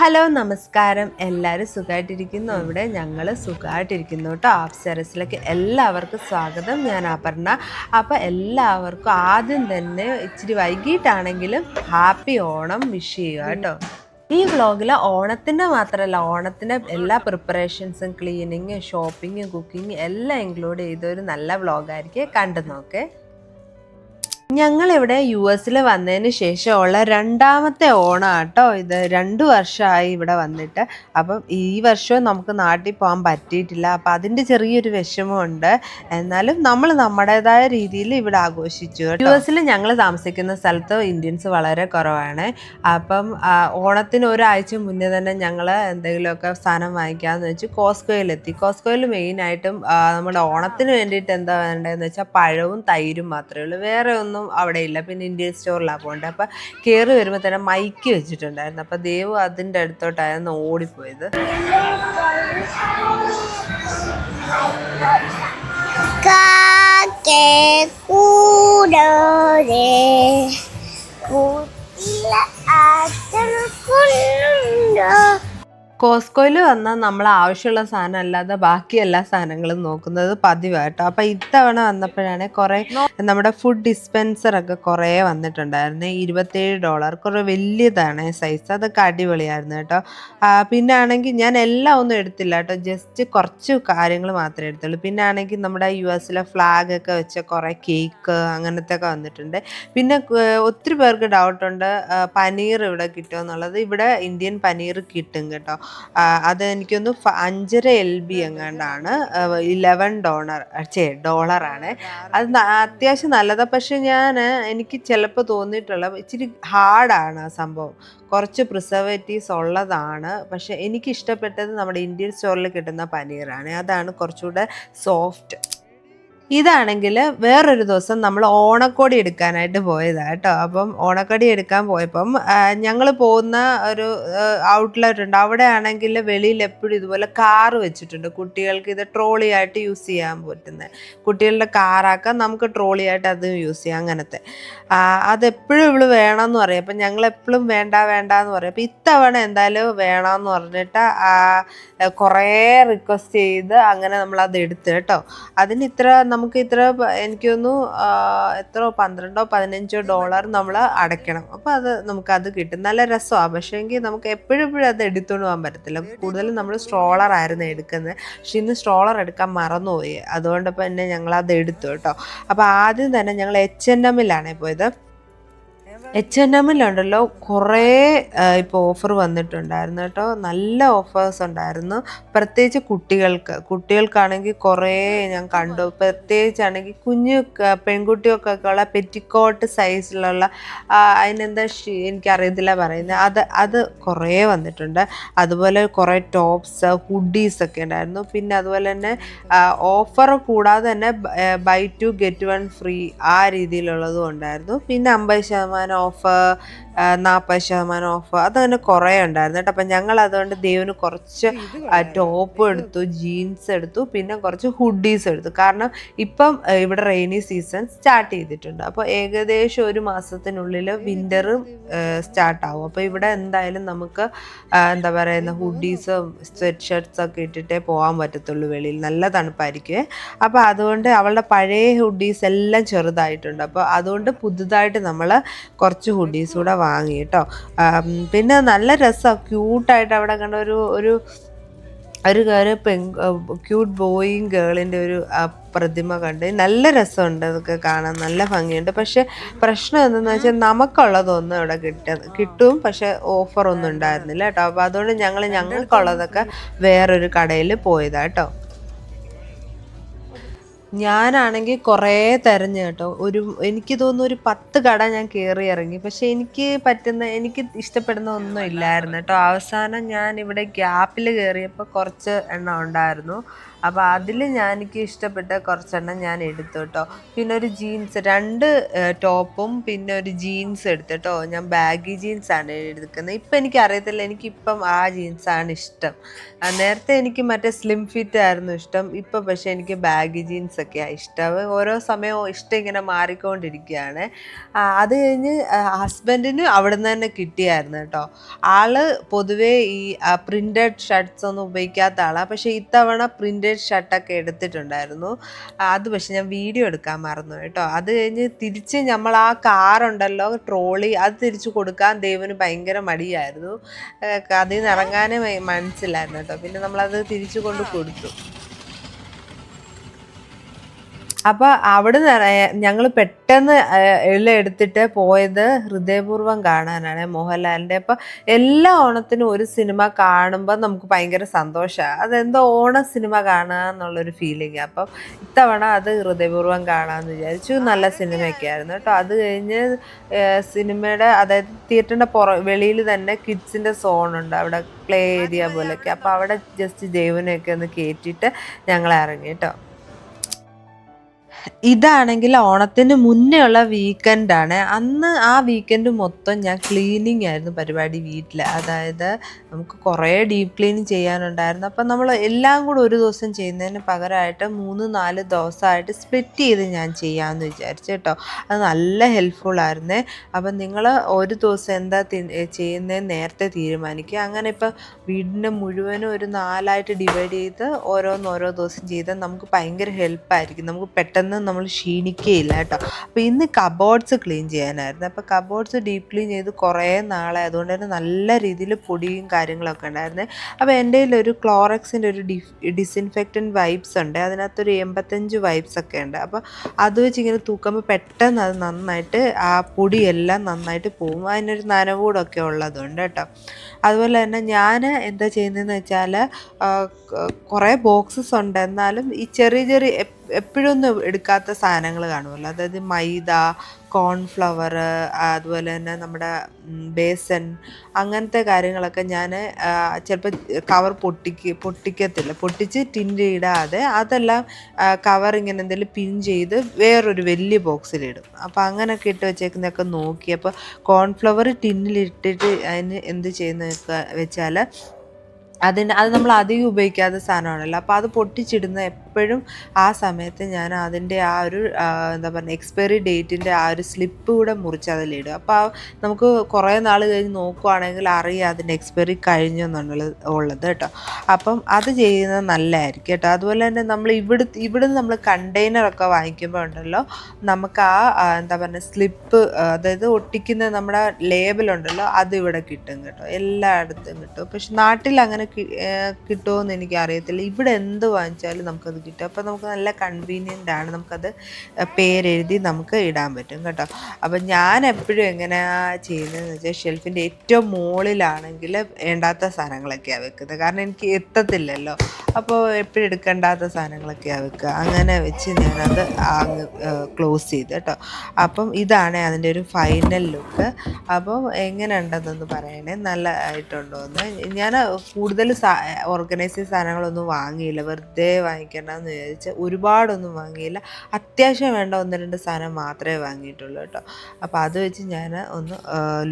Hello നമസ്കാരം. എല്ലാവരും സുഖമായിട്ടിരിക്കുന്നു. ഇവിടെ ഞങ്ങൾ സുഖമായിട്ടിരിക്കുന്നു കേട്ടോ. അപ്സരസിലേക്ക് എല്ലാവർക്കും സ്വാഗതം. ഞാൻ അപർണ. അപ്പോൾ എല്ലാവർക്കും ആദ്യം തന്നെ ഇച്ചിരി വൈകിട്ടാണെങ്കിലും ഹാപ്പി ഓണം വിഷ് ചെയ്യുക കേട്ടോ. ഈ വ്ളോഗിൽ ഓണത്തിൻ്റെ മാത്രമല്ല, ഓണത്തിൻ്റെ എല്ലാ പ്രിപ്പറേഷൻസും, ക്ലീനിങ്, ഷോപ്പിംഗ്, കുക്കിംഗ് എല്ലാം ഇൻക്ലൂഡ് ചെയ്തൊരു നല്ല വ്ളോഗായിരിക്കും. കണ്ടു നോക്കേ. ഞങ്ങളിവിടെ യു എസിൽ വന്നതിന് ശേഷമുള്ള രണ്ടാമത്തെ ഓണം കേട്ടോ ഇത്. 2 വർഷമായി ഇവിടെ വന്നിട്ട്. അപ്പം ഈ വർഷവും നമുക്ക് നാട്ടിൽ പോകാൻ പറ്റിയിട്ടില്ല. അപ്പം അതിൻ്റെ ചെറിയൊരു വിഷമമുണ്ട്. എന്നാലും നമ്മൾ നമ്മുടേതായ രീതിയിൽ ഇവിടെ ആഘോഷിച്ചു. യു എസിൽ ഞങ്ങൾ താമസിക്കുന്ന സ്ഥലത്ത് ഇന്ത്യൻസ് വളരെ കുറവാണ്. അപ്പം ഓണത്തിന് ഒരാഴ്ച മുന്നേ തന്നെ ഞങ്ങൾ എന്തെങ്കിലുമൊക്കെ സാധനം വാങ്ങിക്കാമെന്ന് വെച്ച് കോസ്കോയിലെത്തി. കോസ്കോയിൽ മെയിനായിട്ടും നമ്മുടെ ഓണത്തിന് വേണ്ടിയിട്ട് എന്താ വേണ്ടതെന്ന് വെച്ചാൽ പഴവും തൈരും മാത്രമേ ഉള്ളൂ. വേറെ ഒന്നും അവിടെ ഇല്ല. പിന്നെ ഇന്ത്യൻ സ്റ്റോറിലാണ് പോകേണ്ടത്. അപ്പം കയറി വരുമ്പോൾ തന്നെ മൈക്ക് വെച്ചിട്ടുണ്ടായിരുന്നു. അപ്പം ദേവ് അതിൻ്റെ അടുത്തോട്ടായിരുന്നു ഓടിപ്പോയത്. കോസ്കോയിൽ വന്നാൽ നമ്മൾ ആവശ്യമുള്ള സാധനം അല്ലാതെ ബാക്കി എല്ലാ സാധനങ്ങളും നോക്കുന്നത് പതിവായിട്ടോ. അപ്പം ഇത്തവണ വന്നപ്പോഴാണ് കുറേ നമ്മുടെ ഫുഡ് ഡിസ്പെൻസറൊക്കെ കുറേ വന്നിട്ടുണ്ടായിരുന്നു. $27 കുറേ വലിയതാണ് സൈസ്. അതൊക്കെ അടിപൊളിയായിരുന്നു കേട്ടോ. പിന്നെ ആണെങ്കിൽ ഞാൻ എല്ലാം ഒന്നും എടുത്തില്ല കേട്ടോ. ജസ്റ്റ് കുറച്ച് കാര്യങ്ങൾ മാത്രമേ എടുത്തുള്ളൂ. പിന്നെ ആണെങ്കിൽ നമ്മുടെ യു എസിലെ ഫ്ലാഗൊക്കെ വെച്ച കുറേ കേക്ക് അങ്ങനത്തെ ഒക്കെ വന്നിട്ടുണ്ട്. പിന്നെ ഒത്തിരി പേർക്ക് ഡൗട്ടുണ്ട് പനീർ ഇവിടെ കിട്ടുമെന്നുള്ളത്. ഇവിടെ ഇന്ത്യൻ പനീർ കിട്ടും കേട്ടോ. അത് എനിക്കൊന്ന് 5.5 LB എങ്ങാണ്ടാണ്. $11 അത് അത്യാവശ്യം നല്ലതാണ്. പക്ഷെ എനിക്ക് ചിലപ്പോൾ തോന്നിയിട്ടുള്ള ഇച്ചിരി ഹാർഡാണ് ആ സംഭവം. കുറച്ച് പ്രിസർവേറ്റീവ്സ് ഉള്ളതാണ്. പക്ഷെ എനിക്ക് ഇഷ്ടപ്പെട്ടത് നമ്മുടെ ഇന്ത്യൻ സ്റ്റോറിൽ കിട്ടുന്ന പനീറാണ്. അതാണ് കുറച്ചുകൂടെ സോഫ്റ്റ്. ഇതാണെങ്കിൽ വേറൊരു ദിവസം നമ്മൾ ഓണക്കോടി എടുക്കാനായിട്ട് പോയതാണ് കേട്ടോ. അപ്പം ഓണക്കോടി എടുക്കാൻ പോയപ്പം ഞങ്ങൾ പോകുന്ന ഒരു ഔട്ട്ലെറ്റ് ഉണ്ട്. അവിടെ ആണെങ്കിൽ വെളിയിൽ എപ്പോഴും ഇതുപോലെ കാറ് വെച്ചിട്ടുണ്ട്. കുട്ടികൾക്ക് ഇത് ട്രോളി ആയിട്ട് യൂസ് ചെയ്യാൻ പറ്റുന്നത്. കുട്ടികളുടെ കാറാക്കാൻ നമുക്ക് ട്രോളി ആയിട്ട് അത് യൂസ് ചെയ്യാം. അങ്ങനത്തെ അതെപ്പോഴും ഇവള് വേണമെന്ന് പറയും. അപ്പം ഞങ്ങൾ എപ്പോഴും വേണ്ട എന്ന് പറയും. അപ്പം ഇത്തവണ എന്തായാലും വേണമെന്ന് പറഞ്ഞിട്ട് കുറേ റിക്വസ്റ്റ് ചെയ്ത് അങ്ങനെ നമ്മളത് എടുത്ത് കേട്ടോ. അതിന് നമുക്ക് എനിക്കൊന്നു എത്ര $12-15 നമ്മൾ അടയ്ക്കണം. അപ്പോൾ നമുക്കത് കിട്ടും. നല്ല രസമാണ്. പക്ഷേ എങ്കിൽ നമുക്ക് എപ്പോഴും അത് എടുത്തുകൊണ്ട് പോകാൻ പറ്റത്തില്ല. കൂടുതലും നമ്മൾ സ്ട്രോളർ ആയിരുന്നു എടുക്കുന്നത്. പക്ഷെ ഇന്ന് സ്ട്രോളർ എടുക്കാൻ മറന്നുപോയി. അതുകൊണ്ട് പിന്നെ ഞങ്ങളത് എടുത്തു കേട്ടോ. അപ്പോൾ ആദ്യം തന്നെ ഞങ്ങൾ H&Mലാണ് പോയത്. H&Mലുണ്ടല്ലോ കുറേ ഇപ്പോൾ ഓഫർ വന്നിട്ടുണ്ടായിരുന്നു കേട്ടോ. നല്ല ഓഫേഴ്സ് ഉണ്ടായിരുന്നു. പ്രത്യേകിച്ച് കുട്ടികൾക്കാണെങ്കിൽ കുറേ ഞാൻ കണ്ടു. പ്രത്യേകിച്ചാണെങ്കിൽ കുഞ്ഞു പെൺകുട്ടികൾക്കൊക്കെ ഉള്ള പെറ്റിക്കോട്ട് സൈസിലുള്ള അതിനെന്താ എനിക്കറിയത്തില്ല പറയുന്നത്. അത് കുറേ വന്നിട്ടുണ്ട്. അതുപോലെ കുറേ ടോപ്സ്, ഹുഡീസൊക്കെ ഉണ്ടായിരുന്നു. പിന്നെ അതുപോലെ തന്നെ ഓഫർ കൂടാതെ തന്നെ buy 2 get 1 ഫ്രീ ആ രീതിയിലുള്ളതും ഉണ്ടായിരുന്നു. പിന്നെ 50% ഓഫ്, 40% ഓഫ്, അതങ്ങനെ കുറേ ഉണ്ടായിരുന്നു കേട്ടോ. അപ്പം ഞങ്ങൾ അതുകൊണ്ട് ദേവിന് കുറച്ച് ടോപ്പ് എടുത്തു, ജീൻസ് എടുത്തു, പിന്നെ കുറച്ച് ഹുഡീസ് എടുത്തു. കാരണം ഇപ്പം ഇവിടെ റെയിനി സീസൺ സ്റ്റാർട്ട് ചെയ്തിട്ടുണ്ട്. അപ്പോൾ ഏകദേശം 1 മാസത്തിനുള്ളിൽ വിൻ്ററും സ്റ്റാർട്ടാവും. അപ്പോൾ ഇവിടെ എന്തായാലും നമുക്ക് എന്താ പറയുന്ന ഹുഡീസും സ്വെറ്റ് ഷർട്ട്സൊക്കെ ഇട്ടിട്ടേ പോകാൻ പറ്റത്തുള്ളൂ വെളിയിൽ. നല്ല തണുപ്പായിരിക്കും. അപ്പോൾ അതുകൊണ്ട് അവളുടെ പഴയ ഹുഡീസ് എല്ലാം ചെറുതായിട്ടുണ്ട്. അപ്പോൾ അതുകൊണ്ട് പുതുതായിട്ട് നമ്മൾ കുറച്ച് ഹുഡീസ് കൂടെ വാങ്ങി കേട്ടോ. പിന്നെ നല്ല രസമാണ്, ക്യൂട്ടായിട്ട് അവിടെ കണ്ട ഒരു ക്യൂട്ട് ബോയും ഗേളിൻ്റെ ഒരു പ്രതിമ കണ്ട് നല്ല രസമുണ്ട്. അതൊക്കെ കാണാൻ നല്ല ഭംഗിയുണ്ട്. പക്ഷെ പ്രശ്നം എന്തെന്ന് വെച്ചാൽ നമുക്കുള്ളതൊന്നും ഇവിടെ കിട്ടും. പക്ഷെ ഓഫറൊന്നും ഉണ്ടായിരുന്നില്ല കേട്ടോ. അപ്പോൾ അതുകൊണ്ട് ഞങ്ങൾക്കുള്ളതൊക്കെ വേറൊരു കടയിൽ പോയതാണ് കേട്ടോ. ഞാനാണെങ്കിൽ കുറേ തിരഞ്ഞു കേട്ടോ. എനിക്ക് തോന്നുന്നു ഒരു 10 കട ഞാൻ കയറി ഇറങ്ങി. പക്ഷെ എനിക്ക് ഇഷ്ടപ്പെടുന്ന ഒന്നും ഇല്ലായിരുന്നു കേട്ടോ. അവസാനം ഞാൻ ഇവിടെ ഗ്യാപ്പിൽ കയറിയപ്പോൾ കുറച്ച് എണ്ണം ഉണ്ടായിരുന്നു. അപ്പോൾ അതിൽ എനിക്ക് ഇഷ്ടപ്പെട്ട കുറച്ചെണ്ണം ഞാൻ എടുത്തു കേട്ടോ. പിന്നെ ഒരു ജീൻസ്, 2 ടോപ്പും പിന്നെ ഒരു ജീൻസ് എടുത്തു കേട്ടോ. ഞാൻ ബാഗി ജീൻസാണ് എടുക്കുന്നത്. ഇപ്പം എനിക്കറിയത്തില്ല, എനിക്കിപ്പം ആ ജീൻസാണ് ഇഷ്ടം. നേരത്തെ എനിക്ക് മറ്റേ സ്ലിം ഫിറ്റ് ആയിരുന്നു ഇഷ്ടം. ഇപ്പം പക്ഷേ എനിക്ക് ബാഗി ജീൻസ് ഒക്കെയാണ് ഇഷ്ടം. ഓരോ സമയവും ഇഷ്ടം ഇങ്ങനെ മാറിക്കൊണ്ടിരിക്കുകയാണ്. അത് കഴിഞ്ഞ് ഹസ്ബൻഡിന് അവിടെ നിന്ന് തന്നെ കിട്ടിയായിരുന്നു കേട്ടോ. ആള് പൊതുവേ ഈ പ്രിൻറ്റഡ് ഷർട്ട്സ് ഒന്നും ഉപയോഗിക്കാത്ത ആളാണ്. പക്ഷേ ഇത്തവണ പ്രിൻറ്റഡ് ഷർട്ടൊക്കെ എടുത്തിട്ടുണ്ടായിരുന്നു. അത് പക്ഷെ ഞാൻ വീഡിയോ എടുക്കാൻ മറന്നു കേട്ടോ. അത് കഴിഞ്ഞ് തിരിച്ച് നമ്മൾ ആ കാറുണ്ടല്ലോ, ട്രോളി, അത് തിരിച്ചു കൊടുക്കാൻ ദേവന് ഭയങ്കര മടിയായിരുന്നു. അതിൽ നിന്ന് ഇറങ്ങാനേ മനസ്സിലായിരുന്നു കേട്ടോ. പിന്നെ നമ്മളത് തിരിച്ചു കൊണ്ട് കൊടുത്തു. അപ്പോൾ അവിടുന്ന് ഞങ്ങൾ പെട്ടെന്ന് എല്ലാം എടുത്തിട്ട് പോയത് ഹൃദയപൂർവ്വം കാണാനാണ്, മോഹൻലാലിൻ്റെ. അപ്പോൾ എല്ലാ ഓണത്തിനും ഒരു സിനിമ കാണുമ്പോൾ നമുക്ക് ഭയങ്കര സന്തോഷമാണ്. അതെന്തോ ഓണ സിനിമ കാണുക എന്നുള്ളൊരു ഫീലിംഗ്. അപ്പം ഇത്തവണ അത് ഹൃദയപൂർവ്വം കാണാമെന്ന് വിചാരിച്ചു. നല്ല സിനിമയൊക്കെ ആയിരുന്നു കേട്ടോ. അത് കഴിഞ്ഞ് സിനിമയുടെ, അതായത് തിയേറ്ററിൻ്റെ വെളിയിൽ തന്നെ കിഡ്സിൻ്റെ സോണുണ്ട്, അവിടെ പ്ലേ ഏരിയ പോലെയൊക്കെ. അപ്പോൾ അവിടെ ജസ്റ്റ് ദേവനെയൊക്കെ ഒന്ന് കയറ്റിയിട്ട് ഞങ്ങൾ ഇറങ്ങി കേട്ടോ. ഇതാണെങ്കിൽ ഓണത്തിന് മുന്നേ ഉള്ള വീക്കെൻഡാണ്. അന്ന് ആ വീക്കെൻഡ് മൊത്തം ഞാൻ ക്ലീനിങ് ആയിരുന്നു പരിപാടി വീട്ടിൽ. അതായത് നമുക്ക് കുറേ ഡീപ്പ് ക്ലീനിങ് ചെയ്യാനുണ്ടായിരുന്നു. അപ്പം നമ്മൾ എല്ലാം കൂടെ ഒരു ദിവസം ചെയ്യുന്നതിന് പകരമായിട്ട് 3-4 ദിവസമായിട്ട് സ്പ്ലിറ്റ് ചെയ്ത് ഞാൻ ചെയ്യാമെന്ന് വിചാരിച്ചു കേട്ടോ. അത് നല്ല ഹെൽപ്ഫുള്ളായിരുന്നേ. അപ്പം നിങ്ങൾ ഒരു ദിവസം എന്താ ചെയ്യുന്നതെന്ന് നേരത്തെ തീരുമാനിക്കുക. അങ്ങനെ ഇപ്പം വീടിൻ്റെ മുഴുവനും ഒരു 4ആയിട്ട് ഡിവൈഡ് ചെയ്ത് ഓരോ ദിവസം ചെയ്താൽ നമുക്ക് ഭയങ്കര ഹെൽപ്പായിരിക്കും. നമുക്ക് പെട്ടെന്ന് നമ്മൾ ക്ഷീണിക്കുകയില്ല കേട്ടോ. അപ്പോൾ ഇന്ന് കബോർഡ്സ് ക്ലീൻ ചെയ്യാനായിരുന്നു. അപ്പോൾ കബോർഡ്സ് ഡീപ്പ് ക്ലീൻ ചെയ്ത് കുറേ നാളെ, അതുകൊണ്ട് തന്നെ നല്ല രീതിയിൽ പൊടിയും കാര്യങ്ങളൊക്കെ ഉണ്ടായിരുന്നു. അപ്പോൾ എൻ്റെ കയ്യിലൊരു ക്ലോറക്സിൻ്റെ ഒരു ഡിസിൻഫെക്റ്റൻറ്റ് വൈപ്സ് ഉണ്ട്. അതിനകത്തൊരു 85 വൈപ്സ് ഒക്കെ ഉണ്ട്. അപ്പോൾ അത് വെച്ച് ഇങ്ങനെ തൂക്കുമ്പോൾ പെട്ടെന്ന് അത് നന്നായിട്ട് ആ പൊടിയെല്ലാം നന്നായിട്ട് പോകും. അതിനൊരു നനവൂടൊക്കെ ഉള്ളതുണ്ട് കേട്ടോ. അതുപോലെ തന്നെ ഞാൻ എന്താ ചെയ്യുന്നതെന്ന് വെച്ചാൽ കുറേ ബോക്സസ് ഉണ്ട്. എന്നാലും ഈ ചെറിയ എപ്പോഴൊന്നും എടുക്കാത്ത സാധനങ്ങൾ കാണുമല്ലോ, അതായത് മൈദ, കോൺഫ്ലവർ, അതുപോലെ തന്നെ നമ്മുടെ ബേസൻ, അങ്ങനത്തെ കാര്യങ്ങളൊക്കെ ഞാൻ ചിലപ്പോൾ കവർ പൊട്ടിക്കത്തില്ല, പൊട്ടിച്ച് ടിന്നിലിടാതെ അതെല്ലാം കവർ ഇങ്ങനെ എന്തെങ്കിലും പിൻ ചെയ്ത് വേറൊരു വലിയ ബോക്സിലിടും. അപ്പോൾ അങ്ങനെയൊക്കെ ഇട്ട് വെച്ചേക്കുന്നതൊക്കെ നോക്കി. അപ്പോൾ കോൺഫ്ലവർ ടിന്നിലിട്ടിട്ട് അതിന് എന്ത് ചെയ്യുന്നതൊക്കെ വെച്ചാൽ അത് നമ്മൾ അധികം ഉപയോഗിക്കാത്ത സാധനമാണല്ലോ. അപ്പോൾ അത് പൊട്ടിച്ചിടുന്ന എപ്പോഴും ആ സമയത്ത് ഞാൻ അതിൻ്റെ ആ ഒരു എന്താ പറയുക, എക്സ്പയറി ഡേറ്റിൻ്റെ ആ ഒരു സ്ലിപ്പ് കൂടെ മുറിച്ച് അതിലിടും. അപ്പോൾ നമുക്ക് കുറേ നാൾ കഴിഞ്ഞ് നോക്കുവാണെങ്കിൽ അറിയാം അതിൻ്റെ എക്സ്പയറി കഴിഞ്ഞെന്നുള്ളത് കേട്ടോ. അപ്പം അത് ചെയ്യുന്നത് നല്ലതായിരിക്കും കേട്ടോ. അതുപോലെ തന്നെ നമ്മൾ ഇവിടുന്ന് നമ്മൾ കണ്ടെയ്നറൊക്കെ വാങ്ങിക്കുമ്പോൾ ഉണ്ടല്ലോ, നമുക്ക് ആ എന്താ പറയുക സ്ലിപ്പ്, അതായത് ഒട്ടിക്കുന്ന നമ്മുടെ ലേബലുണ്ടല്ലോ, അത് ഇവിടെ കിട്ടും കേട്ടോ. എല്ലായിടത്തും കിട്ടും. പക്ഷെ നാട്ടിൽ അങ്ങനെ കിട്ടുമോ എന്ന് എനിക്കറിയത്തില്ല. ഇവിടെ എന്ത് വാങ്ങിച്ചാലും നമുക്കത് കിട്ടും. അപ്പോൾ നമുക്ക് നല്ല കൺവീനിയൻ്റ് ആണ്. നമുക്കത് പേരെഴുതി നമുക്ക് ഇടാൻ പറ്റും കേട്ടോ. അപ്പം ഞാൻ എപ്പോഴും എങ്ങനെയാണ് ചെയ്യുന്നതെന്ന് വെച്ചാൽ, ഷെൽഫിൻ്റെ ഏറ്റവും മുകളിലാണെങ്കിൽ വേണ്ടാത്ത സാധനങ്ങളൊക്കെയാണ് വെക്കുന്നത്. കാരണം എനിക്ക് എത്തത്തില്ലല്ലോ. അപ്പോൾ എപ്പോഴും എടുക്കേണ്ടാത്ത സാധനങ്ങളൊക്കെയാണ് വെക്കുക. അങ്ങനെ വെച്ച് ഞാനത് അങ്ങ് ക്ലോസ് ചെയ്ത് കേട്ടോ. അപ്പം ഇതാണ് അതിൻ്റെ ഒരു ഫൈനൽ ലുക്ക്. അപ്പം എങ്ങനെ ഉണ്ടെന്നൊന്ന് പറയണേ, നല്ലതായിട്ടുണ്ടോ എന്ന്. ഞാൻ കൂടുതൽ ഓർഗനൈസ് ചെയ്ത സാധനങ്ങളൊന്നും വാങ്ങിയില്ല, വെറുതെ വാങ്ങിക്കണ്ടെന്ന് വിചാരിച്ച് ഒരുപാടൊന്നും വാങ്ങിയില്ല. അത്യാവശ്യം വേണ്ട 1-2 സാധനം മാത്രമേ വാങ്ങിയിട്ടുള്ളൂ കേട്ടോ. അപ്പോൾ അത് വെച്ച് ഞാൻ ഒന്ന്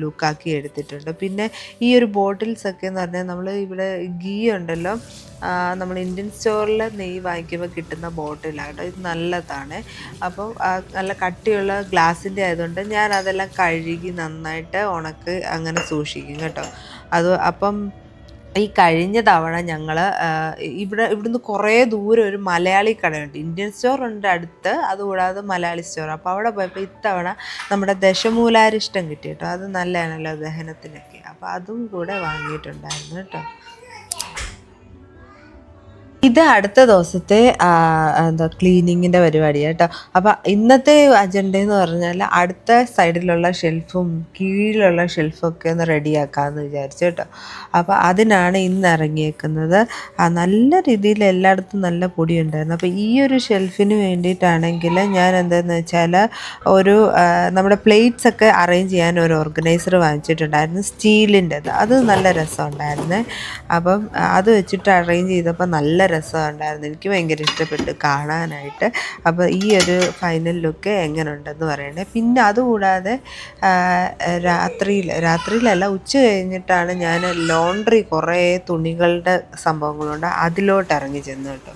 ലുക്കാക്കി എടുത്തിട്ടുണ്ട്. പിന്നെ ഈ ഒരു ബോട്ടിൽസൊക്കെ എന്ന് പറഞ്ഞാൽ, നമ്മൾ ഇവിടെ ഗീ ഉണ്ടല്ലോ, നമ്മൾ ഇന്ത്യൻ സ്റ്റോറിൽ നെയ്യ് വാങ്ങിക്കുമ്പോൾ കിട്ടുന്ന ബോട്ടിലാണ് കേട്ടോ. ഇത് നല്ലതാണ്. അപ്പം നല്ല കട്ടിയുള്ള ഗ്ലാസിൻ്റെ ആയതുകൊണ്ട് ഞാൻ അതെല്ലാം കഴുകി നന്നായിട്ട് ഉണക്ക് അങ്ങനെ സൂക്ഷിക്കും കേട്ടോ. അപ്പം ഈ കഴിഞ്ഞ തവണ ഞങ്ങൾ ഇവിടുന്ന് കുറേ ദൂരം ഒരു മലയാളി കടയുണ്ട്, ഇന്ത്യൻ സ്റ്റോറുണ്ട് അടുത്ത്, അതുകൂടാതെ മലയാളി സ്റ്റോർ. അപ്പോൾ അവിടെ പോയപ്പോൾ ഇത്തവണ നമ്മുടെ ദശമൂലാരിഷ്ടം കിട്ടി കേട്ടോ. അത് നല്ലതാണല്ലോ ദഹനത്തിനൊക്കെ. അപ്പോൾ അതും കൂടെ വാങ്ങിയിട്ടുണ്ടായിരുന്നു കേട്ടോ. ഇത് അടുത്ത ദിവസത്തെ എന്താ ക്ലീനിങ്ങിൻ്റെ പരിപാടിയാണ് കേട്ടോ. അപ്പോൾ ഇന്നത്തെ അജണ്ട എന്ന് പറഞ്ഞാൽ അടുത്ത സൈഡിലുള്ള ഷെൽഫും കീഴിലുള്ള ഷെൽഫൊക്കെ ഒന്ന് റെഡിയാക്കാമെന്ന് വിചാരിച്ചു കേട്ടോ. അപ്പോൾ അതിനാണ് ഇന്ന് ഇറങ്ങിയേക്കുന്നത്. നല്ല രീതിയിൽ എല്ലായിടത്തും നല്ല പൊടി ഉണ്ടായിരുന്നു. അപ്പോൾ ഈ ഒരു ഷെൽഫിന് വേണ്ടിയിട്ടാണെങ്കിൽ ഞാൻ എന്താണെന്ന് വെച്ചാൽ ഒരു നമ്മുടെ പ്ലേറ്റ്സൊക്കെ അറേഞ്ച് ചെയ്യാൻ ഒരു ഓർഗനൈസർ വാങ്ങിച്ചിട്ടുണ്ടായിരുന്നു, സ്റ്റീലിൻ്റെത്. അത് നല്ല രസമുണ്ടായിരുന്നു. അപ്പം അത് വെച്ചിട്ട് അറേഞ്ച് ചെയ്തപ്പോൾ നല്ല രസമുണ്ടായിരുന്നു. എനിക്ക് ഭയങ്കര ഇഷ്ടപ്പെട്ടു കാണാനായിട്ട്. അപ്പോൾ ഈ ഒരു ഫൈനൽ ലുക്ക് എങ്ങനെ ഉണ്ടെന്ന് പറയണേ. പിന്നെ അതുകൂടാതെ രാത്രിയിലല്ല, ഉച്ച കഴിഞ്ഞിട്ടാണ് ഞാൻ ലോണ്ട്രി, കുറേ തുണികളുടെ സംഭവങ്ങളുണ്ട്, അതിലോട്ട് ഇറങ്ങി ചെന്നു കേട്ടോ.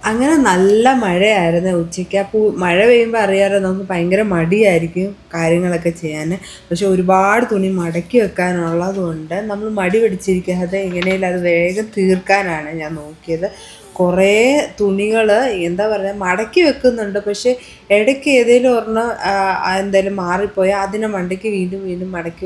അങ്ങനെ നല്ല മഴയായിരുന്നു ഉച്ചയ്ക്ക്. അപ്പോൾ മഴ പെയ്യുമ്പോൾ അറിയാലോ നമുക്ക് ഭയങ്കര മടിയായിരിക്കും കാര്യങ്ങളൊക്കെ ചെയ്യാൻ. പക്ഷെ ഒരുപാട് തുണി മടക്കി വെക്കാനുള്ളത് കൊണ്ട് നമ്മൾ മടി പിടിച്ചിരിക്കാതെ എങ്ങനെയും അത് വേഗം തീർക്കാനാണ് ഞാൻ നോക്കിയത്. കുറേ തുണികൾ എന്താ പറയുക മടക്കി വെക്കുന്നുണ്ട്, പക്ഷേ ഇടയ്ക്ക് ഏതെങ്കിലും ഒരെണ്ണം എന്തായാലും മാറിപ്പോയാൽ അതിനെ മണ്ടയ്ക്ക് വീണ്ടും വീണ്ടും മടക്കി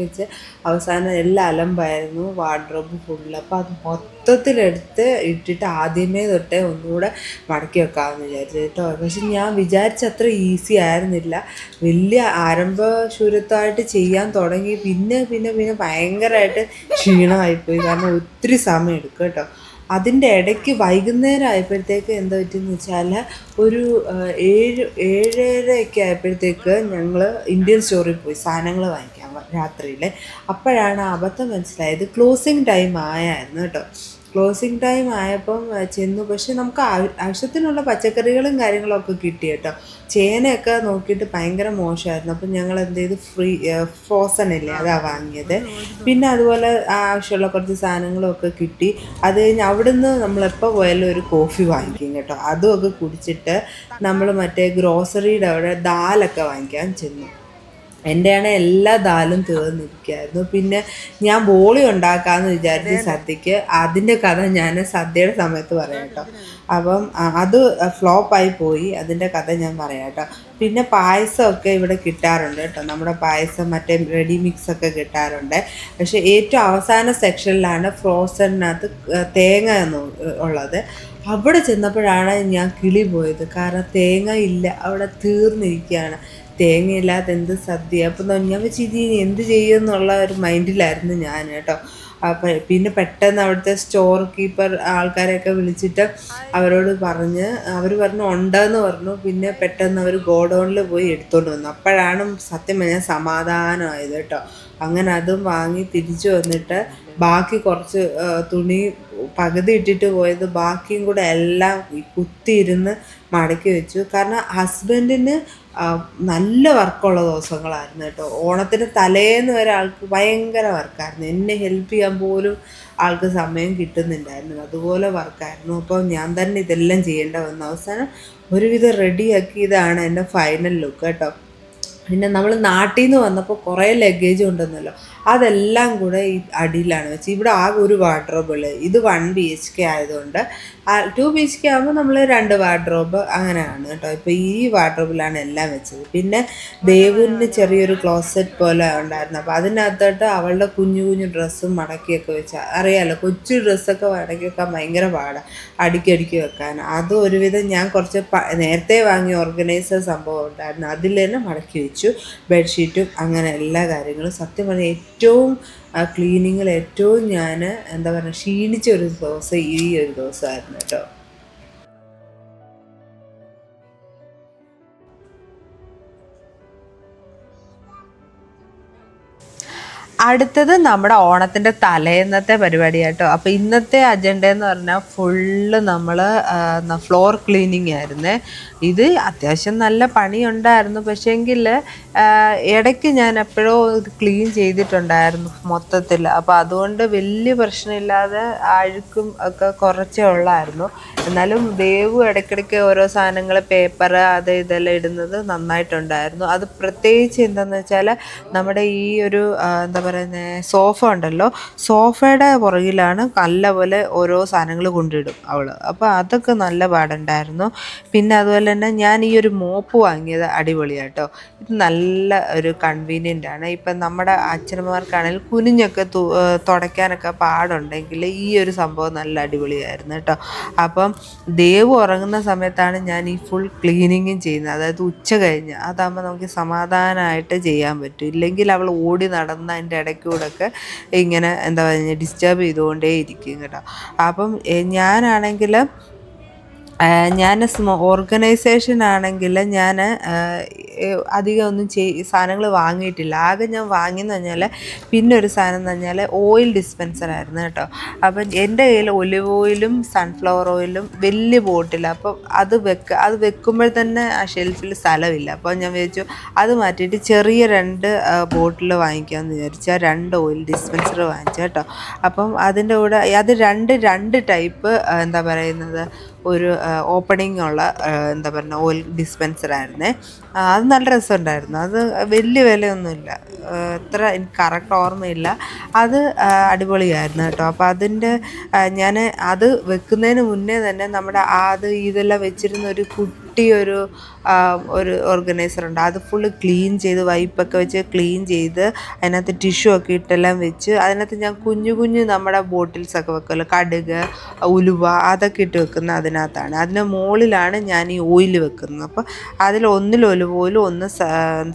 വെച്ച് അവസാനം എല്ലാം അലമ്പായിരുന്നു വാർഡ്രോബ് ഫുള്ള്. അപ്പോൾ അത് മൊത്തത്തിലെടുത്ത് ഇട്ടിട്ട് ആദ്യമേ തൊട്ടേ ഒന്നുകൂടെ മടക്കി വെക്കാമെന്ന് വിചാരിച്ചു കേട്ടോ. പക്ഷെ ഞാൻ വിചാരിച്ച അത്ര ഈസി ആയിരുന്നില്ല. വലിയ ആരംഭശൂരത്വമായിട്ട് ചെയ്യാൻ തുടങ്ങി പിന്നെ പിന്നെ പിന്നെ ഭയങ്കരമായിട്ട് ക്ഷീണമായിപ്പോയി, കാരണം ഒത്തിരി സമയം എടുക്കും കേട്ടോ. അതിൻ്റെ ഇടയ്ക്ക് വൈകുന്നേരം ആയപ്പോഴത്തേക്ക് എന്താ പറ്റിയെന്ന് വെച്ചാൽ ഒരു 7-7:30 ആയപ്പോഴത്തേക്ക് ഞങ്ങൾ ഇന്ത്യൻ സ്റ്റോറിൽ പോയി സാധനങ്ങൾ വാങ്ങിക്കാൻ രാത്രിയിൽ. അപ്പോഴാണ് അബദ്ധം മനസ്സിലായത്, ക്ലോസിങ് ടൈം ആയായിരുന്നു കേട്ടോ. ക്ലോസിങ് ടൈം ആയപ്പം ചെന്നു. പക്ഷെ നമുക്ക് ആവശ്യത്തിനുള്ള പച്ചക്കറികളും കാര്യങ്ങളൊക്കെ കിട്ടി കേട്ടോ. ചേനയൊക്കെ നോക്കിയിട്ട് ഭയങ്കര മോശമായിരുന്നു. അപ്പം ഞങ്ങൾ എന്ത് ചെയ്തു, ഫ്രോസൺ ഇല്ലേ അതാണ് വാങ്ങിയത്. പിന്നെ അതുപോലെ ആവശ്യമുള്ള കുറച്ച് സാധനങ്ങളൊക്കെ കിട്ടി. അത് കഴിഞ്ഞ് അവിടുന്ന് നമ്മളെപ്പോൾ പോയാലും ഒരു കോഫി വാങ്ങിക്കും കേട്ടോ. അതുമൊക്കെ കുടിച്ചിട്ട് നമ്മൾ മറ്റേ ഗ്രോസറിയുടെ അവിടെ ദാലൊക്കെ വാങ്ങിക്കാൻ ചെന്നു. എൻ്റെയാണെങ്കിൽ എല്ലാ ദാലും തീർന്നിരിക്കുകയായിരുന്നു. പിന്നെ ഞാൻ ബോളി ഉണ്ടാക്കാമെന്ന് വിചാരിച്ച് സദ്യക്ക്. അതിൻ്റെ കഥ ഞാൻ സദ്യയുടെ സമയത്ത് പറയാം കേട്ടോ. അപ്പം അത് ഫ്ലോപ്പായി പോയി, അതിൻ്റെ കഥ ഞാൻ പറയാം കേട്ടോ. പിന്നെ പായസമൊക്കെ ഇവിടെ കിട്ടാറുണ്ട് കേട്ടോ. നമ്മുടെ പായസം മറ്റേ റെഡി മിക്സൊക്കെ കിട്ടാറുണ്ട്. പക്ഷേ ഏറ്റവും അവസാന സെക്ഷനിലാണ് ഫ്രോസണിനകത്ത് തേങ്ങ ഉള്ളത്. അവിടെ ചെന്നപ്പോഴാണ് ഞാൻ കിളി പോയത്, കാരണം തേങ്ങ ഇല്ല, അവിടെ തീർന്നിരിക്കുകയാണ്. തേങ്ങയില്ലാതെ എന്ത് സദ്യ. അപ്പം ഞാൻ വെച്ച് ഇത് എന്ത് ചെയ്യുമെന്നുള്ള ഒരു മൈൻഡിലായിരുന്നു ഞാൻ കേട്ടോ. അപ്പം പിന്നെ പെട്ടെന്ന് അവിടുത്തെ സ്റ്റോർ കീപ്പർ ആൾക്കാരെയൊക്കെ വിളിച്ചിട്ട് അവരോട് അവർ പറഞ്ഞു ഉണ്ടെന്ന് പറഞ്ഞു. പിന്നെ പെട്ടെന്ന് അവർ ഗോഡൗണിൽ പോയി എടുത്തുകൊണ്ട് വന്നു. അപ്പോഴാണ് സത്യം പറഞ്ഞാൽ സമാധാനമായത് കേട്ടോ. അങ്ങനെ അതും വാങ്ങി തിരിച്ചു വന്നിട്ട് ബാക്കി കുറച്ച് തുണി പകുതി ഇട്ടിട്ട് പോയത് ബാക്കിയും കൂടെ എല്ലാം കുത്തിയിരുന്ന് മടക്കി വെച്ചു. കാരണം ഹസ്ബൻഡിന് നല്ല വർക്കുള്ള ദിവസങ്ങളായിരുന്നു കേട്ടോ. ഓണത്തിന് തലേന്ന് വരെ ആൾക്ക് ഭയങ്കര വർക്കായിരുന്നു. എന്നെ ഹെൽപ്പ് ചെയ്യാൻ പോലും ആൾക്ക് സമയം കിട്ടുന്നുണ്ടായിരുന്നു, അതുപോലെ വർക്കായിരുന്നു. അപ്പോൾ ഞാൻ തന്നെ ഇതെല്ലാം ചെയ്യേണ്ട വന്നു. അവസാനം ഒരുവിധം റെഡിയാക്കിയതാണ് എൻ്റെ ഫൈനൽ ലുക്ക് കേട്ടോ. പിന്നെ നമ്മൾ നാട്ടിൽ നിന്ന് വന്നപ്പോൾ കുറേ ലഗേജ് ഉണ്ടെന്നല്ലോ, അതെല്ലാം കൂടെ ഈ അടിയിലാണ് വെച്ചത്. ഇവിടെ ആകെ ഒരു വാർഡ്രോബുള്ളൂ. ഇത് 1 BHK ആയതുകൊണ്ട് 2 BHK ആകുമ്പോൾ നമ്മൾ 2 വാർഡ്രോബ് അങ്ങനെയാണ് കേട്ടോ. ഇപ്പോൾ ഈ വാർഡ്രോബിലാണ് എല്ലാം വെച്ചത്. പിന്നെ ദേവുവിന് ചെറിയൊരു ക്ലോസറ്റ് പോലെ ഉണ്ടായിരുന്നു. അപ്പോൾ അതിനകത്തോട്ട് അവളുടെ കുഞ്ഞു കുഞ്ഞു ഡ്രസ്സും മടക്കിയൊക്കെ വെച്ചാൽ അറിയാമല്ലോ, കൊച്ചു ഡ്രസ്സൊക്കെ മടക്കി വെക്കാൻ ഭയങ്കര പാടാണ്, അടുക്കി വെക്കാൻ. അതും ഒരുവിധം ഞാൻ കുറച്ച് നേരത്തെ വാങ്ങിയ ഓർഗനൈസർ സംഭവം ഉണ്ടായിരുന്നു, അതിൽ തന്നെ മടക്കി വെച്ചു. ബെഡ്ഷീറ്റും അങ്ങനെ എല്ലാ കാര്യങ്ങളും. സത്യം പറഞ്ഞാൽ ഏറ്റവും ക്ലീനിങ്ങിൽ ഏറ്റവും ഞാൻ എന്താ പറയുക ക്ഷീണിച്ച ഒരു ദിവസം ഈ ഒരു ദിവസമായിരുന്നു കേട്ടോ. അടുത്തത് നമ്മുടെ ഓണത്തിൻ്റെ തലേന്നത്തെ പരിപാടി കേട്ടോ. അപ്പോൾ ഇന്നത്തെ അജണ്ട എന്ന് പറഞ്ഞാൽ ഫുള്ള് നമ്മൾ ഫ്ലോർ ക്ലീനിങ് ആയിരുന്നേ. ഇത് അത്യാവശ്യം നല്ല പണിയുണ്ടായിരുന്നു, പക്ഷേങ്കിൽ ഇടയ്ക്ക് ഞാൻ എപ്പോഴോ ഇത് ക്ലീൻ ചെയ്തിട്ടുണ്ടായിരുന്നു മൊത്തത്തിൽ. അപ്പോൾ അതുകൊണ്ട് വലിയ പ്രശ്നമില്ലാതെ അഴുക്കും ഒക്കെ കുറച്ചേ ഉള്ളായിരുന്നു. എന്നാലും ദേവു ഇടയ്ക്കിടയ്ക്ക് ഓരോ സാധനങ്ങൾ പേപ്പർ അത് ഇതെല്ലാം ഇടുന്നത് നന്നായിട്ടുണ്ടായിരുന്നു. അത് പ്രത്യേകിച്ച് എന്താണെന്ന് വെച്ചാൽ നമ്മുടെ ഈ ഒരു എന്താ പറയുന്നത് സോഫ ഉണ്ടല്ലോ, സോഫയുടെ പുറകിലാണ് നല്ലപോലെ ഓരോ സാധനങ്ങൾ കൊണ്ടിടും അവൾ. അപ്പോൾ അതൊക്കെ നല്ല പാടുണ്ടായിരുന്നു. പിന്നെ അതുപോലെ തന്നെ ഞാൻ ഈ ഒരു മോപ്പ് വാങ്ങിയത് അടിപൊളിയാട്ടോ. ഇത് നല്ല ഒരു കൺവീനിയൻ്റ് ആണ്. ഇപ്പം നമ്മുടെ അച്ഛനമ്മമാർക്കാണെങ്കിൽ കുനിഞ്ഞൊക്കെ തുടയ്ക്കാനൊക്കെ പാടുണ്ടെങ്കിൽ ഈ ഒരു സംഭവം നല്ല അടിപൊളിയായിരുന്നു കേട്ടോ. അപ്പം ദേവ് ഉറങ്ങുന്ന സമയത്താണ് ഞാൻ ഈ ഫുൾ ക്ലീനിങ്ങും ചെയ്യുന്നത്, അതായത് ഉച്ച കഴിഞ്ഞ്. അതാകുമ്പോൾ നമുക്ക് സമാധാനമായിട്ട് ചെയ്യാൻ പറ്റും. ഇല്ലെങ്കിൽ അവൾ ഓടി നടന്ന് അതിൻ്റെ ഇടയ്ക്കൂടെയൊക്കെ ഇങ്ങനെ എന്താ പറയുക ഡിസ്റ്റർബ് ചെയ്തുകൊണ്ടേ ഇരിക്കും കേട്ടോ. അപ്പം ഞാനാണെങ്കിൽ ഓർഗനൈസേഷൻ ആണെങ്കിൽ ഞാൻ അധികം ഒന്നും സാധനങ്ങൾ വാങ്ങിയിട്ടില്ല. ആകെ ഞാൻ വാങ്ങിയെന്ന് പറഞ്ഞാൽ പിന്നെ ഒരു സാധനം എന്ന് പറഞ്ഞാൽ ഓയിൽ ഡിസ്പെൻസറായിരുന്നു കേട്ടോ. അപ്പം എൻ്റെ കയ്യിൽ ഒലിവ് ഓയിലും സൺഫ്ലവർ ഓയിലും വലിയ ബോട്ടിൽ. അപ്പം അത് വെക്കുമ്പോൾ തന്നെ ആ ഷെൽഫിൽ സ്ഥലമില്ല. അപ്പോൾ ഞാൻ വിചാരിച്ചു അത് മാറ്റിയിട്ട് ചെറിയ 2 ബോട്ടിൽ വാങ്ങിക്കാമെന്ന് വിചാരിച്ചാൽ 2 ഓയിൽ ഡിസ്പെൻസർ വാങ്ങിച്ചു കേട്ടോ. അപ്പം അതിൻ്റെ കൂടെ അത് രണ്ട് ടൈപ്പ് എന്താ പറയുന്നത് ഒരു ഓപ്പണിംഗ് ഉള്ള എന്താ പറയുക ഓയിൽ ഡിസ്പെൻസറായിരുന്നേ. അത് നല്ല രസമുണ്ടായിരുന്നു. അത് വലിയ വിലയൊന്നുമില്ല, എത്ര എനിക്ക് കറക്റ്റ് ഓർമ്മയില്ല. അത് അടിപൊളിയായിരുന്നു കേട്ടോ. അപ്പോൾ അതിൻ്റെ ഞാൻ അത് വെക്കുന്നതിന് മുന്നേ തന്നെ നമ്മുടെ അത് ഇതെല്ലാം വെച്ചിരുന്ന ഒരു കുട്ടിയൊരു ഒരു ഓർഗനൈസർ ഉണ്ട്. അത് ഫുള്ള് ക്ലീൻ ചെയ്ത് വൈപ്പൊക്കെ വെച്ച് ക്ലീൻ ചെയ്ത് അതിനകത്ത് ടിഷ്യൂ ഒക്കെ ഇട്ടെല്ലാം വെച്ച് അതിനകത്ത് ഞാൻ കുഞ്ഞു കുഞ്ഞു നമ്മുടെ ബോട്ടിൽസൊക്കെ വെക്കുമല്ലോ, കടുക്, ഉലുവ, അതൊക്കെ ഇട്ട് വെക്കുന്ന അതിനകത്താണ്. അതിൻ്റെ മുകളിലാണ് ഞാൻ ഈ ഓയിൽ വെക്കുന്നത്. അപ്പോൾ അതിൽ ഒന്നിൽ ഒലിവ് ഓയിലും ഒന്ന്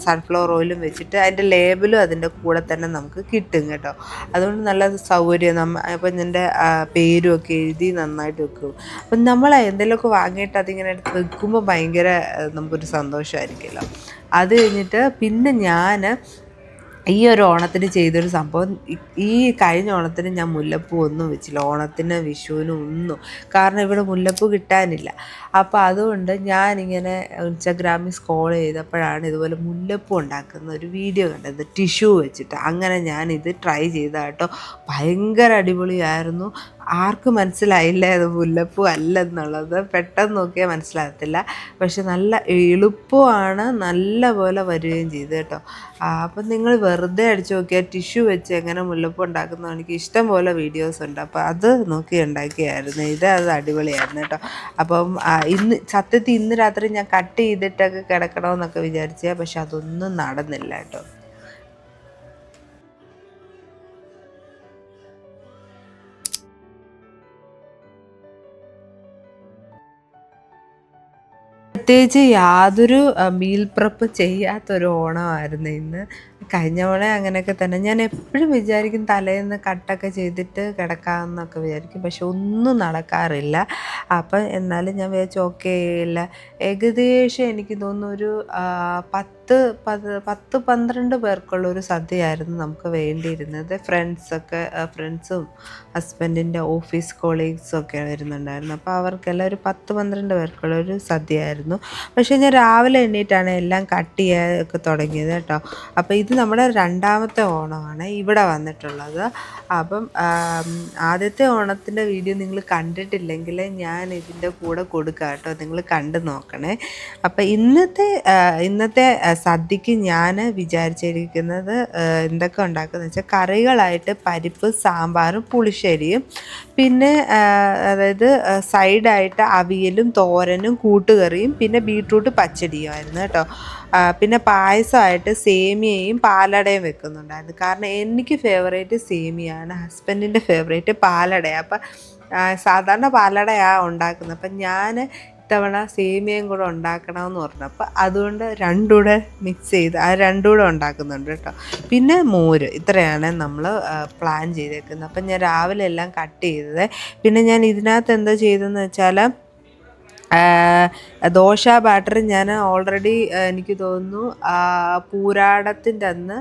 സൺഫ്ലവർ ഓയിലും വെച്ചിട്ട് അതിൻ്റെ ലേബലും അതിൻ്റെ കൂടെ തന്നെ നമുക്ക് കിട്ടും കേട്ടോ. അതുകൊണ്ട് നല്ല സൗകര്യം. അപ്പം എൻ്റെ പേരും ഒക്കെ എഴുതി നന്നായിട്ട് വെക്കും. അപ്പം നമ്മൾ എന്തെങ്കിലുമൊക്കെ വാങ്ങിയിട്ട് അതിങ്ങനെ എടുത്ത് വെക്കുമ്പോൾ ഭയങ്കര നമുക്കൊരു സന്തോഷമായിരിക്കുമല്ലോ. അത് കഴിഞ്ഞിട്ട് പിന്നെ ഞാൻ ഈ ഒരു ഓണത്തിന് ചെയ്തൊരു സംഭവം, ഈ കഴിഞ്ഞ ഓണത്തിന് ഞാൻ മുല്ലപ്പൂ ഒന്നും വെച്ചില്ല, ഓണത്തിന് വിഷുവിനും ഒന്നും. കാരണം ഇവിടെ മുല്ലപ്പൂ കിട്ടാനില്ല. അപ്പോൾ അതുകൊണ്ട് ഞാനിങ്ങനെ ഇൻസ്റ്റാഗ്രാമിൽ സ്ക്രോൾ ചെയ്തപ്പോഴാണ് ഇതുപോലെ മുല്ലപ്പൂ ഉണ്ടാക്കുന്ന ഒരു വീഡിയോ കണ്ടത്, ടിഷ്യൂ വെച്ചിട്ട്. അങ്ങനെ ഞാനിത് ട്രൈ ചെയ്ത കേട്ടോ. ഭയങ്കര അടിപൊളിയായിരുന്നു. ആർക്കും മനസ്സിലായില്ല അത് മുല്ലപ്പൂ അല്ലെന്നുള്ളത്. പെട്ടെന്ന് നോക്കിയാൽ മനസ്സിലാകത്തില്ല. പക്ഷെ നല്ല എളുപ്പമാണ്, നല്ല പോലെ വരികയും ചെയ്തു കേട്ടോ. അപ്പം നിങ്ങൾ വെറുതെ അടിച്ചു നോക്കിയാൽ ടിഷ്യൂ വെച്ച് എങ്ങനെ മുല്ലപ്പൂ ഉണ്ടാക്കുന്ന എനിക്ക് ഇഷ്ടം പോലെ വീഡിയോസ് ഉണ്ട്. അപ്പോൾ അത് നോക്കി ഉണ്ടാക്കിയായിരുന്നു. അത് അടിപൊളിയായിരുന്നു കേട്ടോ. അപ്പം സത്യത്തിൽ ഇന്ന് രാത്രി ഞാൻ കട്ട് ചെയ്തിട്ടൊക്കെ കിടക്കണമെന്നൊക്കെ വിചാരിച്ചേ, പക്ഷെ അതൊന്നും നടന്നില്ല കേട്ടോ. പ്രത്യേകിച്ച് യാതൊരു മീൽ പ്രെപ്പ് ചെയ്യാത്തൊരു ഓണമായിരുന്നു ഇന്ന്. കഴിഞ്ഞ ഓണം അങ്ങനെയൊക്കെ തന്നെ. ഞാൻ എപ്പോഴും വിചാരിക്കും തലേന്ന് കട്ടൊക്കെ ചെയ്തിട്ട് കിടക്കാമെന്നൊക്കെ വിചാരിക്കും, പക്ഷെ ഒന്നും നടക്കാറില്ല. അപ്പം എന്നാലും ഞാൻ വിചാരിച്ചു ഓക്കെ ഇല്ല. ഏകദേശം എനിക്ക് തോന്നുന്നു ഒരു 10-12 പേർക്കുള്ളൊരു സദ്യയായിരുന്നു നമുക്ക് വേണ്ടിയിരുന്നത്. ഫ്രണ്ട്സും ഹസ്ബൻഡിൻ്റെ ഓഫീസ് കൊളീഗ്സും ഒക്കെ വരുന്നുണ്ടായിരുന്നു. അപ്പോൾ അവർക്കെല്ലാം ഒരു 10-12 പേർക്കുള്ളൊരു സദ്യയായിരുന്നു. പക്ഷേ ഞാൻ രാവിലെ എണ്ണീറ്റാണ് എല്ലാം കട്ട് ചെയ്യാനൊക്കെ തുടങ്ങിയത് കേട്ടോ. അപ്പോൾ ഇത് നമ്മുടെ രണ്ടാമത്തെ ഓണമാണ് ഇവിടെ വന്നിട്ടുള്ളത്. അപ്പം ആദ്യത്തെ ഓണത്തിൻ്റെ വീഡിയോ നിങ്ങൾ കണ്ടിട്ടില്ലെങ്കിൽ ഞാൻ ഇതിൻ്റെ കൂടെ കൊടുക്കാം കേട്ടോ, നിങ്ങൾ കണ്ടു നോക്കണേ. അപ്പം ഇന്നത്തെ സദ്യക്ക് ഞാൻ വിചാരിച്ചിരിക്കുന്നത് എന്തൊക്കെ ഉണ്ടാക്കുന്നത് വെച്ചാൽ കറികളായിട്ട് പരിപ്പ്, സാമ്പാറും പുളിശ്ശേരിയും, പിന്നെ അതായത് സൈഡായിട്ട് അവിയലും തോരനും കൂട്ടുകറിയും പിന്നെ ബീട്രൂട്ട് പച്ചടിയുമായിരുന്നു കേട്ടോ. പിന്നെ പായസമായിട്ട് സേമിയയും പാലടയും വെക്കുന്നുണ്ടായിരുന്നു. കാരണം എനിക്ക് ഫേവറേറ്റ് സേമിയാണ്, ഹസ്ബൻഡിൻ്റെ ഫേവറേറ്റ് പാലടയാണ്. അപ്പം സാധാരണ പാലടയാണ് ഉണ്ടാക്കുന്നത്. അപ്പം ഞാൻ ഇത്തവണ സേമിയയും കൂടെ ഉണ്ടാക്കണമെന്ന് പറഞ്ഞു. അപ്പം അതുകൊണ്ട് രണ്ടും കൂടെ മിക്സ് ചെയ്ത് രണ്ടും കൂടെ ഉണ്ടാക്കുന്നുണ്ട് കേട്ടോ. പിന്നെ മോര്. ഇത്രയാണ് നമ്മൾ പ്ലാൻ ചെയ്തേക്കുന്നത്. അപ്പം ഞാൻ രാവിലെ എല്ലാം കട്ട് ചെയ്തത്. പിന്നെ ഞാൻ ഇതിനകത്ത് എന്താ ചെയ്തതെന്ന് വെച്ചാൽ ദോശ ബാറ്റർ ഞാൻ ഓൾറെഡി എനിക്ക് തോന്നുന്നു പൂരാടത്തിൻ്റെ അന്ന്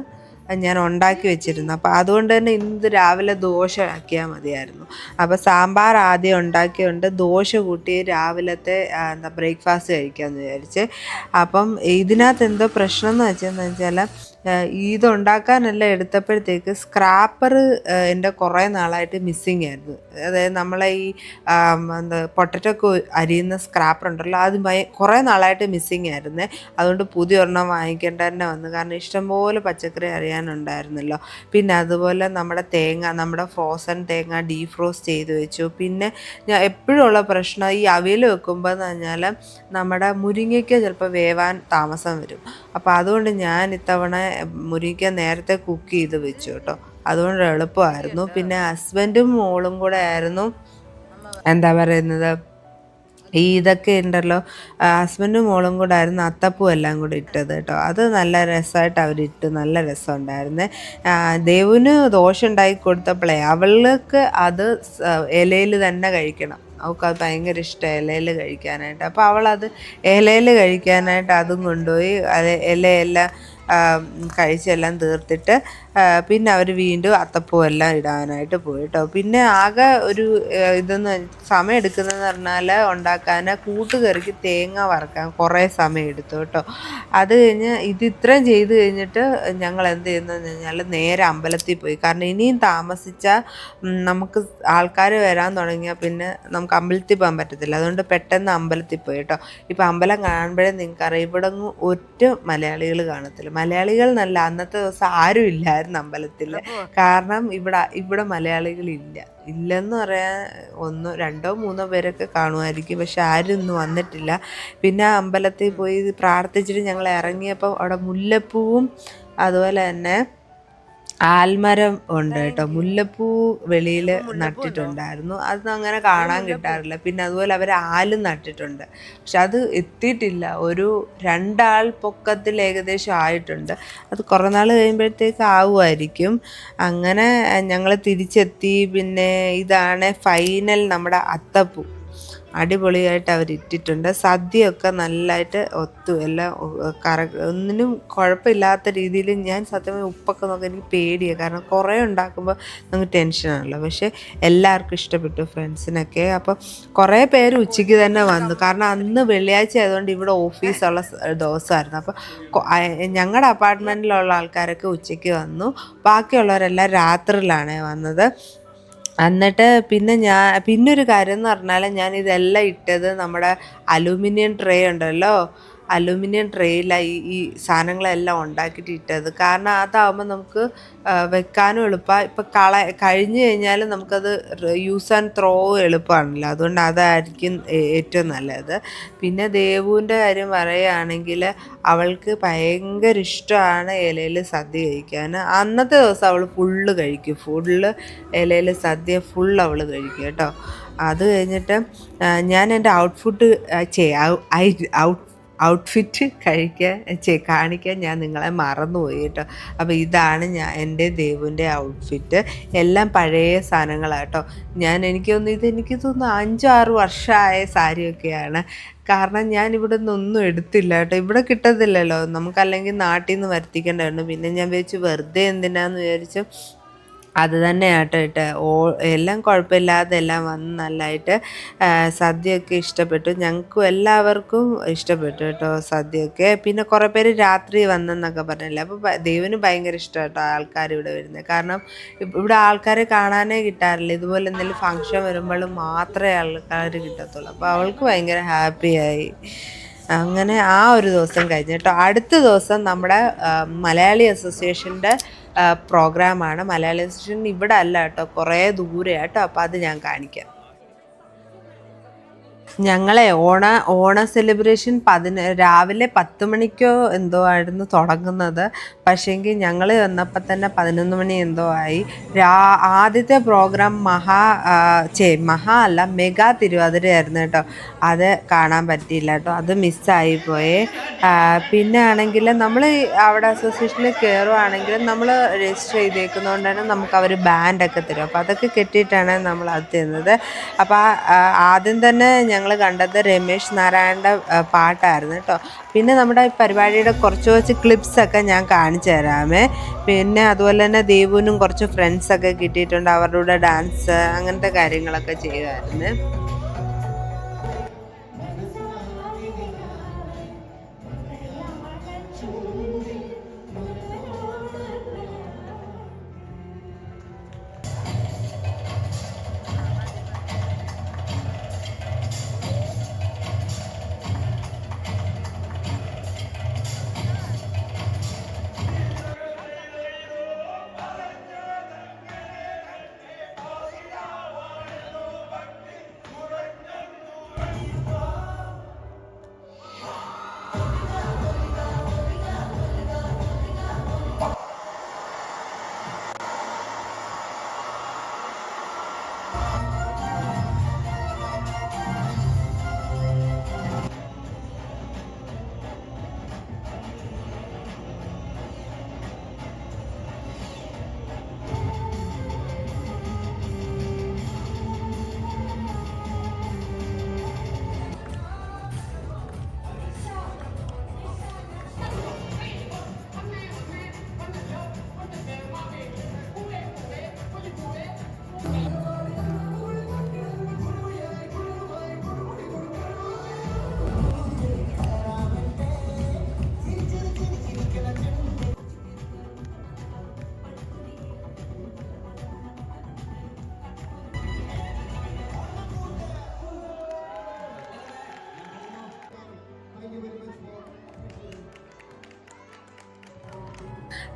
ഞാൻ ഉണ്ടാക്കി വെച്ചിരുന്നു. അപ്പോൾ അതുകൊണ്ട് തന്നെ ഇന്ന് രാവിലെ ദോശ ആക്കിയാൽ മതിയായിരുന്നു. അപ്പോൾ സാമ്പാർ ആദ്യം ഉണ്ടാക്കിയുണ്ട്, ദോശ കൂട്ടി രാവിലത്തെ ബ്രേക്ക്ഫാസ്റ്റ് കഴിക്കാമെന്ന് വിചാരിച്ച്. അപ്പം ഇതിനകത്ത് എന്തോ പ്രശ്നം എന്ന് വെച്ചാൽ ഇതുണ്ടാക്കാനെല്ലാം എടുത്തപ്പോഴത്തേക്ക് സ്ക്രാപ്പർ എൻ്റെ കുറേ നാളായിട്ട് മിസ്സിങ് ആയിരുന്നു. അതായത് നമ്മളെ ഈ പൊട്ടറ്റോ അരിയുന്ന സ്ക്രാപ്പർ ഉണ്ടല്ലോ, അത് കുറേ നാളായിട്ട് മിസ്സിങ് ആയിരുന്നേ. അതുകൊണ്ട് പുതിയ ഒരെണ്ണം വാങ്ങിക്കേണ്ട തന്നെ വന്നു. കാരണം ഇഷ്ടംപോലെ പച്ചക്കറി അറിയാനുണ്ടായിരുന്നല്ലോ. പിന്നെ അതുപോലെ നമ്മുടെ ഫ്രോസൺ തേങ്ങ ഡീഫ്രോസ്റ്റ് ചെയ്ത് വെച്ചു. പിന്നെ ഞാൻ എപ്പോഴുള്ള പ്രശ്നം ഈ അവിയൽ വെക്കുമ്പോൾ എന്ന് പറഞ്ഞാൽ നമ്മുടെ മുരിങ്ങയ്ക്ക ചിലപ്പോൾ വേവാൻ താമസം വരും. അപ്പോൾ അതുകൊണ്ട് ഞാൻ ഇത്തവണ മുരിങ്ങയ്ക്ക നേരത്തെ കുക്ക് ചെയ്ത് വെച്ചു കേട്ടോ. അതുകൊണ്ട് എളുപ്പമായിരുന്നു. പിന്നെ ഹസ്ബൻഡും മോളും കൂടെ ആയിരുന്നു എന്താ പറയുന്നത്, ഇതൊക്കെ ഉണ്ടല്ലോ, ഹസ്ബൻഡും മോളും കൂടെ ആയിരുന്നു അത്തപ്പൂ എല്ലാം കൂടെ ഇട്ടത് കേട്ടോ. അത് നല്ല രസമായിട്ട് അവരിട്ട്, നല്ല രസമുണ്ടായിരുന്നേ. ദേവുന് ദോശ ഉണ്ടാക്കി കൊടുത്തപ്പോഴേ അവൾക്ക് അത് ഇലയിൽ തന്നെ കഴിക്കണം. അവൾക്കത് ഭയങ്കര ഇഷ്ടമാണ് ഇലയിൽ കഴിക്കാനായിട്ട്. അപ്പോൾ അവളത് ഇലയിൽ കഴിക്കാനായിട്ട് അതും കൊണ്ടുപോയി. ഇലയെല്ലാം കഴിച്ചെല്ലാം തീർത്തിട്ട് പിന്നെ അവർ വീണ്ടും അത്തപ്പൂവെല്ലാം ഇടാനായിട്ട് പോയി കേട്ടോ. പിന്നെ ആകെ ഒരു ഇതൊന്ന് സമയം എടുക്കുന്നതെന്ന് പറഞ്ഞാൽ ഉണ്ടാക്കാൻ കൂട്ടുകറിക്ക് തേങ്ങ വറക്കാൻ കുറേ സമയം എടുത്തു കേട്ടോ. അത് കഴിഞ്ഞ് ഇത് ഇത്രയും ചെയ്ത് കഴിഞ്ഞിട്ട് ഞങ്ങൾ എന്ത് ചെയ്യുന്നതെന്ന് കഴിഞ്ഞാൽ നേരെ അമ്പലത്തിൽ പോയി. കാരണം ഇനിയും താമസിച്ചാൽ നമുക്ക് ആൾക്കാർ വരാൻ തുടങ്ങിയാൽ പിന്നെ നമുക്ക് അമ്പലത്തിൽ പോകാൻ പറ്റത്തില്ല. അതുകൊണ്ട് പെട്ടെന്ന് അമ്പലത്തിൽ പോയി കേട്ടോ. ഇപ്പം അമ്പലം കാണുമ്പോഴേ നിങ്ങൾക്കറിയാം ഇവിടെ ഒറ്റ മലയാളികൾ കാണത്തില്ല. മലയാളികൾ എന്നല്ല, അന്നത്തെ ദിവസം ആരും ഇല്ലായിരുന്നു അമ്പലത്തിൽ. കാരണം ഇവിടെ മലയാളികളില്ല. ഇല്ലെന്ന് പറയാൻ 1 2 3 പേരൊക്കെ കാണുമായിരിക്കും, പക്ഷെ ആരും ഇന്ന് വന്നിട്ടില്ല. പിന്നെ അമ്പലത്തിൽ പോയി പ്രാർത്ഥിച്ചിട്ട് ഞങ്ങൾ ഇറങ്ങിയപ്പോൾ അവിടെ മുല്ലപ്പൂവും അതുപോലെ തന്നെ ആൽമരം ഉണ്ട് കേട്ടോ. മുല്ലപ്പൂ വെളിയിൽ നട്ടിട്ടുണ്ടായിരുന്നു. അത് അങ്ങനെ കാണാൻ കിട്ടാറില്ല. പിന്നെ അതുപോലെ അവർ ആലും നട്ടിട്ടുണ്ട്, പക്ഷെ അത് എത്തിയിട്ടില്ല. ഒരു 2 ആൾ പൊക്കത്തിൽ ഏകദേശം ആയിട്ടുണ്ട്. അത് കുറേ നാൾ കഴിയുമ്പോഴത്തേക്ക് ആവുമായിരിക്കും. അങ്ങനെ ഞങ്ങൾ തിരിച്ചെത്തി. പിന്നെ ഇതാണ് ഫൈനൽ നമ്മുടെ അത്തപ്പൂ. അടിപൊളിയായിട്ട് അവരിട്ടിട്ടുണ്ട്. സദ്യയൊക്കെ നല്ലതായിട്ട് ഒത്തു. എല്ലാം ഒന്നിനും കുഴപ്പമില്ലാത്ത രീതിയിൽ. ഞാൻ സത്യമായി ഉപ്പൊക്കെ നോക്കി എനിക്ക് പേടിയാണ്, കാരണം കുറേ ഉണ്ടാക്കുമ്പോൾ നമുക്ക് ടെൻഷനാണല്ലോ. പക്ഷേ എല്ലാവർക്കും ഇഷ്ടപ്പെട്ടു, ഫ്രണ്ട്സിനൊക്കെ. അപ്പോൾ കുറേ പേര് ഉച്ചയ്ക്ക് തന്നെ വന്നു, കാരണം അന്ന് വെള്ളിയാഴ്ച ആയതുകൊണ്ട് ഇവിടെ ഓഫീസുള്ള ദിവസമായിരുന്നു. അപ്പോൾ ഞങ്ങളുടെ അപ്പാർട്ട്മെൻറ്റിലുള്ള ആൾക്കാരൊക്കെ ഉച്ചയ്ക്ക് വന്നു, ബാക്കിയുള്ളവരെല്ലാം രാത്രിയിലാണ് വന്നത്. എന്നിട്ട് പിന്നൊരു കാര്യം എന്ന് പറഞ്ഞാൽ ഞാനിതെല്ലാം ഇട്ടത് നമ്മുടെ അലൂമിനിയം ട്രേ ഉണ്ടല്ലോ, അലൂമിനിയം ട്രേയിലാണ് ഈ സാധനങ്ങളെല്ലാം ഉണ്ടാക്കിയിട്ട് ഇട്ടത്. കാരണം അതാകുമ്പോൾ നമുക്ക് വെക്കാനും എളുപ്പമാണ്. ഇപ്പം കഴിഞ്ഞ് കഴിഞ്ഞാൽ നമുക്കത് യൂസ് ആൻഡ് ത്രോ എളുപ്പമാണല്ലോ. അതുകൊണ്ട് അതായിരിക്കും ഏറ്റവും നല്ലത്. പിന്നെ ദേവുവിൻ്റെ കാര്യം പറയുകയാണെങ്കിൽ അവൾക്ക് ഭയങ്കര ഇഷ്ടമാണ് ഇലയിൽ സദ്യ കഴിക്കാൻ. അന്നത്തെ ദിവസം അവൾ ഫുള്ള് കഴിക്കും. ഇലയിൽ സദ്യ അവൾ കഴിക്കും കേട്ടോ. അത് കഴിഞ്ഞിട്ട് ഞാൻ എൻ്റെ ഔട്ട്ഫിറ്റ് കാണിക്കാൻ ഞാൻ നിങ്ങളെ മറന്നുപോയി കേട്ടോ. അപ്പോൾ ഇതാണ് എൻ്റെ ദേവുവിൻ്റെ ഔട്ട്ഫിറ്റ്. എല്ലാം പഴയ സാധനങ്ങളാണ് കേട്ടോ. എനിക്ക് തോന്നുന്നു 5-6 വർഷമായ സാരിയൊക്കെയാണ്. കാരണം ഞാൻ ഇവിടെ നിന്നൊന്നും എടുത്തില്ല കേട്ടോ. ഇവിടെ കിട്ടത്തില്ലല്ലോ, നമുക്കല്ലെങ്കിൽ നാട്ടിൽ നിന്ന് വരുത്തിക്കേണ്ടതായിരുന്നു. പിന്നെ ഞാൻ വിചാരിച്ചു വെറുതെ എന്തിനാന്ന് വിചാരിച്ചു അത് തന്നെയാട്ടോ ഇട്ട്. എല്ലാം കുഴപ്പമില്ലാതെ എല്ലാം വന്ന് നല്ലതായിട്ട്. സദ്യയൊക്കെ ഇഷ്ടപ്പെട്ടു, ഞങ്ങൾക്കും എല്ലാവർക്കും ഇഷ്ടപ്പെട്ടു കേട്ടോ സദ്യയൊക്കെ. പിന്നെ കുറേ പേര് രാത്രി വന്നെന്നൊക്കെ പറഞ്ഞില്ലേ. അപ്പോൾ ദൈവന് ഭയങ്കര ഇഷ്ടം കേട്ടോ ആൾക്കാർ ഇവിടെ വരുന്നത്. കാരണം ഇവിടെ ആൾക്കാരെ കാണാനേ കിട്ടാറില്ല. ഇതുപോലെ എന്തെങ്കിലും ഫങ്ഷൻ വരുമ്പോൾ മാത്രമേ ആൾക്കാർ കിട്ടത്തുള്ളൂ. അപ്പോൾ അവൾക്ക് ഭയങ്കര ഹാപ്പിയായി. അങ്ങനെ ആ ഒരു ദിവസം കഴിഞ്ഞു കേട്ടോ. അടുത്ത ദിവസം നമ്മുടെ മലയാളി അസോസിയേഷൻ്റെ പ്രോഗ്രാമാണ്. മലയാളി അസോസിയേഷൻ ഇവിടെ അല്ല കേട്ടോ, കുറേ ദൂരെ കേട്ടോ. അപ്പോൾ അത് ഞാൻ കാണിക്കാം. ഞങ്ങളെ ഓണ സെലിബ്രേഷൻ രാവിലെ 10 മണിക്കോ എന്തോ ആയിരുന്നു തുടങ്ങുന്നത്. പക്ഷേങ്കിൽ ഞങ്ങൾ വന്നപ്പോൾ തന്നെ 11 മണി എന്തോ ആയി. ആദ്യത്തെ പ്രോഗ്രാം മെഗാ തിരുവാതിരയായിരുന്നു കേട്ടോ. അത് കാണാൻ പറ്റിയില്ല കേട്ടോ, അത് മിസ്സായിപ്പോയേ. പിന്നെ ആണെങ്കിൽ നമ്മൾ അവിടെ അസോസിയേഷനിൽ കയറുവാണെങ്കിൽ നമ്മൾ രജിസ്റ്റർ ചെയ്തേക്കുന്നതുകൊണ്ട് തന്നെ നമുക്ക് അവർ ബാൻഡൊക്കെ തരും. അപ്പോൾ അതൊക്കെ കെട്ടിയിട്ടാണ് നമ്മൾ അത് തരുന്നത്. അപ്പോൾ ആദ്യം തന്നെ ഞങ്ങൾ കണ്ടത് രമേശ് നാരായണൻ്റെ പാട്ടായിരുന്നു കേട്ടോ. പിന്നെ നമ്മുടെ പരിപാടിയുടെ കുറച്ച് ക്ലിപ്സൊക്കെ ഞാൻ കാണിച്ചു തരാമേ. പിന്നെ അതുപോലെ തന്നെ ദേവുവിനും കുറച്ച് ഫ്രണ്ട്സൊക്കെ കിട്ടിയിട്ടുണ്ട്. അവരുടെ കൂടെ ഡാൻസ് അങ്ങനത്തെ കാര്യങ്ങളൊക്കെ ചെയ്യുമായിരുന്നു.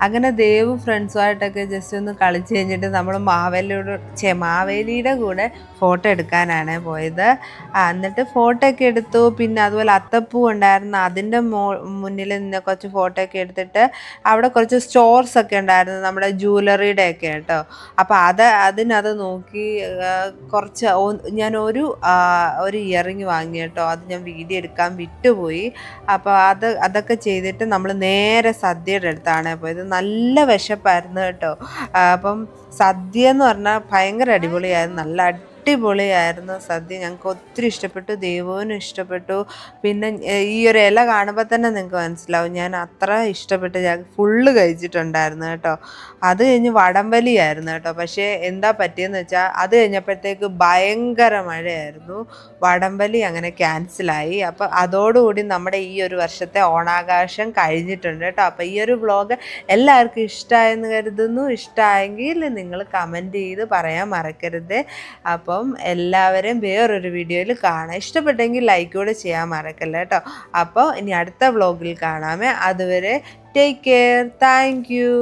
അങ്ങനെ ദേവും ഫ്രണ്ട്സുമായിട്ടൊക്കെ ജസ്റ്റ് ഒന്ന് കളിച്ച് കഴിഞ്ഞിട്ട് നമ്മൾ മാവേലിയുടെ കൂടെ ഫോട്ടോ എടുക്കാനാണ് പോയത്. എന്നിട്ട് ഫോട്ടോ ഒക്കെ എടുത്തു. പിന്നെ അതുപോലെ അത്തപ്പൂ ഉണ്ടായിരുന്നു, അതിൻ്റെ മുന്നിൽ നിന്ന് കുറച്ച് ഫോട്ടോ ഒക്കെ എടുത്തിട്ട് അവിടെ കുറച്ച് സ്റ്റോർസ് ഒക്കെ ഉണ്ടായിരുന്നു നമ്മുടെ ജ്വല്ലറിയുടെ ഒക്കെ കേട്ടോ. അപ്പോൾ അതിനത് നോക്കി കുറച്ച് ഞാൻ ഒരു ഇയറിങ് വാങ്ങി കേട്ടോ. അത് ഞാൻ വീഡിയോ എടുക്കാൻ വിട്ടുപോയി. അപ്പോൾ അതൊക്കെ ചെയ്തിട്ട് നമ്മൾ നേരെ സദ്യയുടെ അടുത്താണ് പോയത്. നല്ല വിശപ്പായിരുന്നു കേട്ടോ. അപ്പം സദ്യ എന്ന് പറഞ്ഞാൽ ഭയങ്കര അടിപൊളിയായിരുന്നു, നല്ല അടിപൊളിയായിരുന്നു സദ്യ. ഞങ്ങൾക്ക് ഒത്തിരി ഇഷ്ടപ്പെട്ടു, ദേവുവിനും ഇഷ്ടപ്പെട്ടു. പിന്നെ ഈ ഒരു ഇല കാണുമ്പോൾ തന്നെ നിങ്ങൾക്ക് മനസ്സിലാവും ഞാൻ അത്ര ഇഷ്ടപ്പെട്ട് ഞാൻ ഫുള്ള് കഴിച്ചിട്ടുണ്ടായിരുന്നു കേട്ടോ. അത് കഴിഞ്ഞ് വടംവലിയായിരുന്നു കേട്ടോ. പക്ഷേ എന്താ പറ്റിയെന്ന് വെച്ചാൽ അത് കഴിഞ്ഞപ്പോഴത്തേക്ക് ഭയങ്കര മഴയായിരുന്നു, വടംവലി അങ്ങനെ ക്യാൻസലായി. അപ്പോൾ അതോടുകൂടി നമ്മുടെ ഈ ഒരു വർഷത്തെ ഓണാഘോഷം കഴിഞ്ഞിട്ടുണ്ട് കേട്ടോ. അപ്പോൾ ഈ ഒരു വ്ളോഗ് എല്ലാവർക്കും ഇഷ്ടമായെന്ന് കരുതുന്നു. ഇഷ്ടമായെങ്കിൽ നിങ്ങൾ കമൻറ്റ് ചെയ്ത് പറയാൻ മറക്കരുത്. അപ്പം എല്ലാവരും വേറൊരു വീഡിയോയിൽ കാണാം. ഇഷ്ടപ്പെട്ടെങ്കിൽ ലൈക്ക് കൂടെ ചെയ്യാൻ മറക്കല്ല കേട്ടോ. അപ്പോൾ ഇനി അടുത്ത വ്ളോഗിൽ കാണാമേ. അതുവരെ ടേക്ക് കെയർ. Thank you.